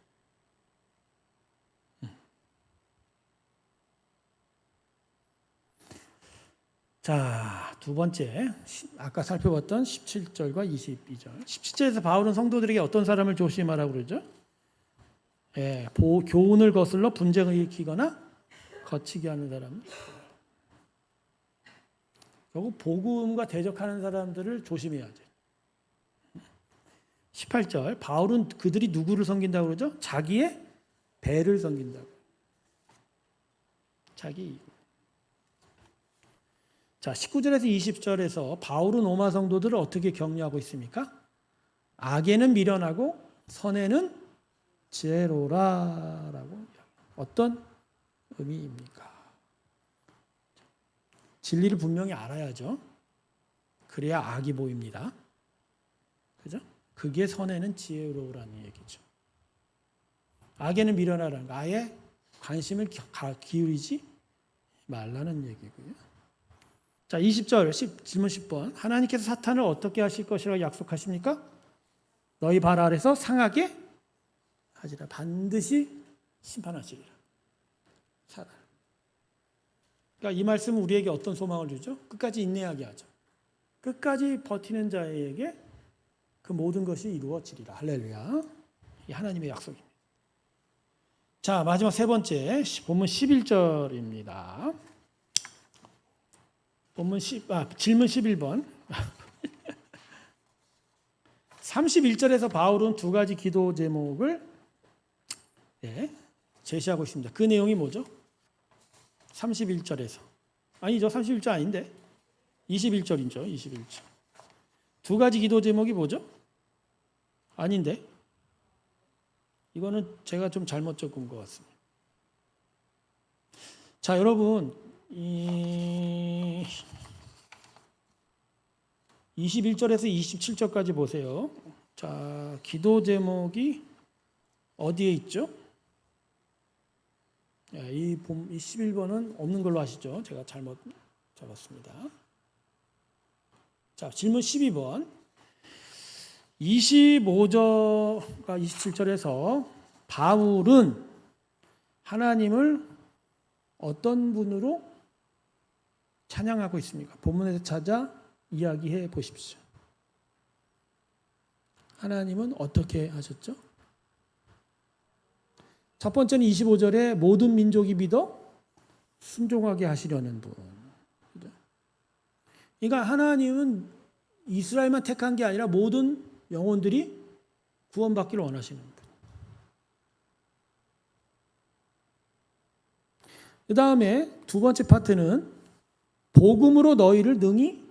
A: 자, 두 번째, 아까 살펴봤던 17절과 22절. 17절에서 바울은 성도들에게 어떤 사람을 조심하라고 그러죠? 교훈을 거슬러 분쟁을 일으키거나 거치게 하는 사람. 결국 복음과 대적하는 사람들을 조심해야죠. 18절 바울은 그들이 누구를 섬긴다고 그러죠? 자기의 배를 섬긴다고. 자기 이익. 자, 19절에서 20절에서 바울은 로마 성도들을 어떻게 격려하고 있습니까? 악에는 미련하고 선에는 지혜로라라고. 어떤 의미입니까? 진리를 분명히 알아야죠. 그래야 악이 보입니다. 그죠? 그게 선에는 지혜로라는 얘기죠. 악에는 미련하라는 거. 아예 관심을 기울이지 말라는 얘기고요. 자, 20절 질문 10번. 하나님께서 사탄을 어떻게 하실 것이라고 약속하십니까? 너희 발 아래서 상하게 하지라. 반드시 심판하시리라. 살아. 그러니까 이 말씀은 우리에게 어떤 소망을 주죠? 끝까지 인내하게 하죠. 끝까지 버티는 자에게 그 모든 것이 이루어지리라. 할렐루야. 이 하나님의 약속입니다. 자, 마지막 세 번째 본문 11절입니다. 질문 11번. 31절에서 바울은 두 가지 기도 제목을 제시하고 있습니다. 그 내용이 뭐죠? 31절에서. 아니죠. 31절 아닌데. 21절이죠. 21절. 두 가지 기도 제목이 뭐죠? 아닌데. 이거는 제가 좀 잘못 적은 것 같습니다. 자, 여러분. 21절에서 27절까지 보세요. 자, 기도 제목이 어디에 있죠? 이 11번은 없는 걸로 아시죠? 제가 잘못 적었습니다. 자, 질문 12번. 25절과 27절에서 바울은 하나님을 어떤 분으로 찬양하고 있습니까? 본문에서 찾아 이야기해 보십시오. 하나님은 어떻게 하셨죠? 첫 번째는 25절에 모든 민족이 믿어 순종하게 하시려는 분. 그러니까 하나님은 이스라엘만 택한 게 아니라 모든 영혼들이 구원받기를 원하시는 분. 그 다음에 두 번째 파트는 복음으로 너희를 능히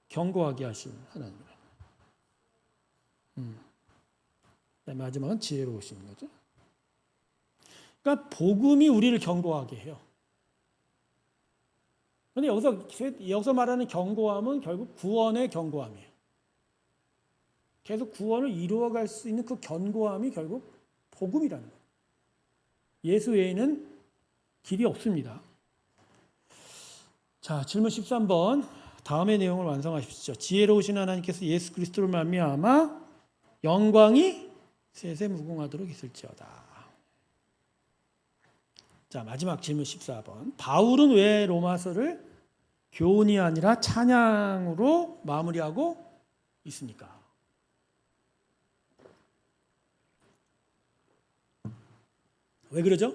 A: 경고하게 하시는 하나님. 마지막은 지혜로우신 거죠. 그러니까 복음이 우리를 경고하게 해요. 그런데 여기서 말하는 경고함은 결국 구원의 경고함이에요. 계속 구원을 이루어갈 수 있는 그 견고함이 결국 복음이라는 거예요. 예수 외에는 길이 없습니다. 자, 질문 13번. 다음의 내용을 완성하십시오. 지혜로우신 하나님께서 예수 그리스도를 말미암아 영광이 세세 무궁하도록 있을지어다. 자, 마지막 질문 14번. 바울은 왜 로마서를 교훈이 아니라 찬양으로 마무리하고 있습니까? 왜 그러죠?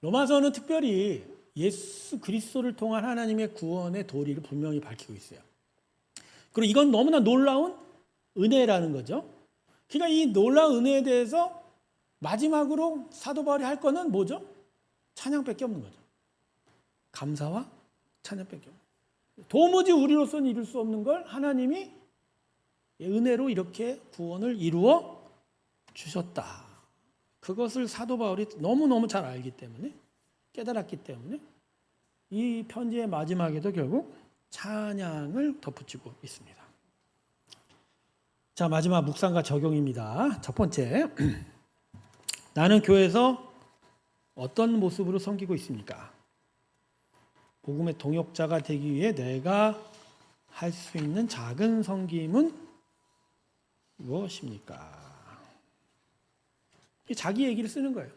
A: 로마서는 특별히 예수 그리스도를 통한 하나님의 구원의 도리를 분명히 밝히고 있어요. 그리고 이건 너무나 놀라운 은혜라는 거죠. 그러니까 이 놀라운 은혜에 대해서 마지막으로 사도 바울이 할 거는 뭐죠? 찬양밖에 없는 거죠. 감사와 찬양밖에 없는 거죠. 도무지 우리로서는 이룰 수 없는 걸 하나님이 은혜로 이렇게 구원을 이루어 주셨다. 그것을 사도 바울이 너무너무 잘 알기 때문에, 깨달았기 때문에 이 편지의 마지막에도 결국 찬양을 덧붙이고 있습니다. 자, 마지막 묵상과 적용입니다. 첫 번째, 나는 교회에서 어떤 모습으로 섬기고 있습니까? 복음의 동역자가 되기 위해 내가 할 수 있는 작은 섬김은 무엇입니까? 자기 얘기를 쓰는 거예요.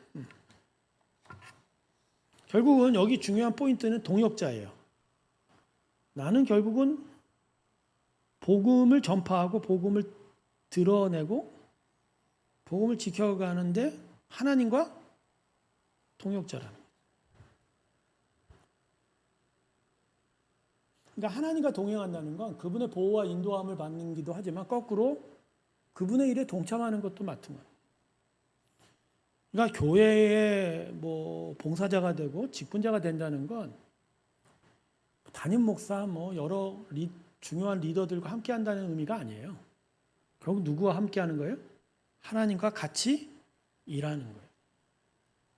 A: 결국은 여기 중요한 포인트는 동역자예요. 나는 결국은 복음을 전파하고 복음을 드러내고 복음을 지켜가는데 하나님과 동역자라는 거예요. 그러니까 하나님과 동행한다는 건 그분의 보호와 인도함을 받는기도 하지만 거꾸로 그분의 일에 동참하는 것도 맡은 거예요. 그러니까 교회의 뭐 봉사자가 되고 직분자가 된다는 건 담임 목사 뭐 여러 중요한 리더들과 함께 한다는 의미가 아니에요. 결국 누구와 함께 하는 거예요? 하나님과 같이 일하는 거예요.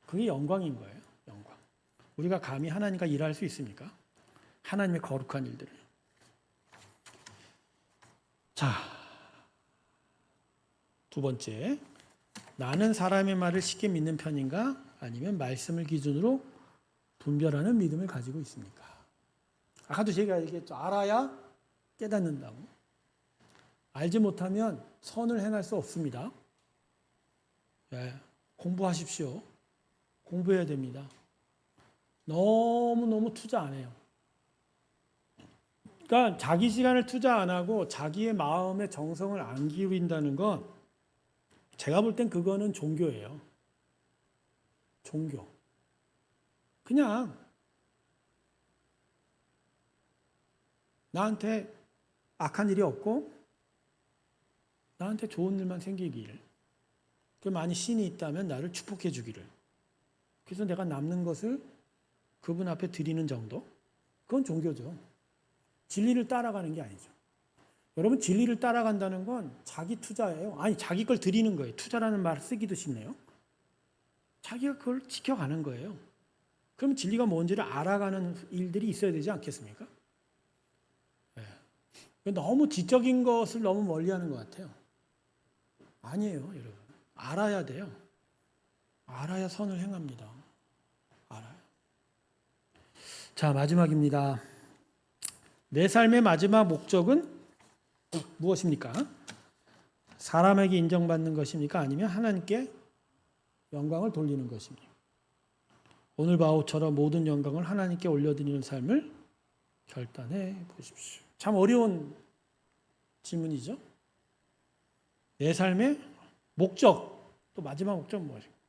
A: 그게 영광인 거예요. 영광. 우리가 감히 하나님과 일할 수 있습니까? 하나님의 거룩한 일들을. 자, 두 번째. 나는 사람의 말을 쉽게 믿는 편인가? 아니면 말씀을 기준으로 분별하는 믿음을 가지고 있습니까? 아까도 제가 얘기했죠. 알아야 깨닫는다고. 알지 못하면 선을 행할 수 없습니다. 네, 공부하십시오. 공부해야 됩니다. 너무너무 투자 안 해요. 그러니까 자기 시간을 투자 안 하고 자기의 마음의 정성을 안 기울인다는 건 제가 볼 땐 그거는 종교예요. 종교. 그냥 나한테 악한 일이 없고 나한테 좋은 일만 생기기를. 만약 신이 있다면 나를 축복해 주기를. 그래서 내가 남는 것을 그분 앞에 드리는 정도? 그건 종교죠. 진리를 따라가는 게 아니죠. 여러분, 진리를 따라간다는 건 자기 투자예요. 아니, 자기 걸 드리는 거예요. 투자라는 말 쓰기도 쉽네요. 자기가 그걸 지켜가는 거예요. 그럼 진리가 뭔지를 알아가는 일들이 있어야 되지 않겠습니까? 네. 너무 지적인 것을 너무 멀리하는 것 같아요. 아니에요, 여러분. 알아야 돼요. 알아야 선을 행합니다. 알아요. 자, 마지막입니다. 내 삶의 마지막 목적은 무엇입니까? 사람에게 인정받는 것입니까? 아니면 하나님께 영광을 돌리는 것입니까? 오늘 바울처럼 모든 영광을 하나님께 올려드리는 삶을 결단해 보십시오. 참 어려운 질문이죠. 내 삶의 목적, 또 마지막 목적은 무엇입니까?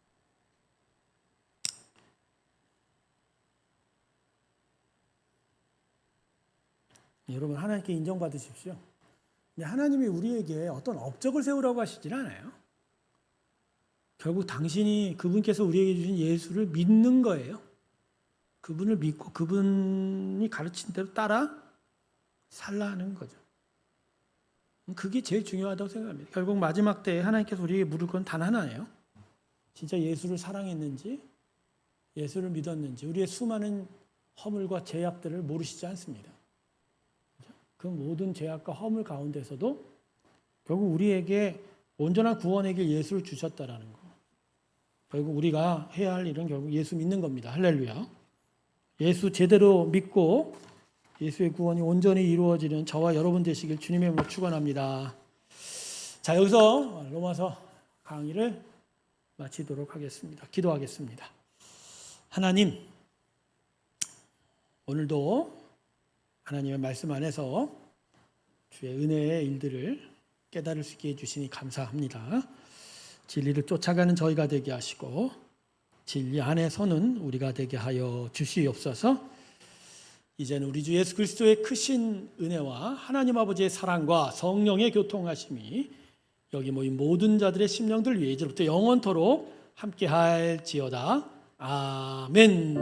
A: 여러분, 하나님께 인정받으십시오. 하나님이 우리에게 어떤 업적을 세우라고 하시질 않아요. 결국 당신이 그분께서 우리에게 주신 예수를 믿는 거예요. 그분을 믿고 그분이 가르친 대로 따라 살라 하는 거죠. 그게 제일 중요하다고 생각합니다. 결국 마지막 때에 하나님께서 우리에게 물을 건 단 하나예요. 진짜 예수를 사랑했는지, 예수를 믿었는지, 우리의 수많은 허물과 죄악들을 모르시지 않습니다. 그 모든 죄악과 허물 가운데서도 결국 우리에게 온전한 구원의 길 예수를 주셨다라는 거. 결국 우리가 해야 할 일은 결국 예수 믿는 겁니다. 할렐루야. 예수 제대로 믿고 예수의 구원이 온전히 이루어지는 저와 여러분 되시길 주님의 이름으로 축원합니다. 자, 여기서 로마서 강의를 마치도록 하겠습니다. 기도하겠습니다. 하나님, 오늘도 하나님의 말씀 안에서 주의 은혜의 일들을 깨달을 수 있게 해주시니 감사합니다. 진리를 쫓아가는 저희가 되게 하시고 진리 안에서는 우리가 되게 하여 주시옵소서. 이제는 우리 주 예수 그리스도의 크신 은혜와 하나님 아버지의 사랑과 성령의 교통하심이 여기 모인 모든 자들의 심령들 위해 이제부터 영원토록 함께할지어다. 아멘.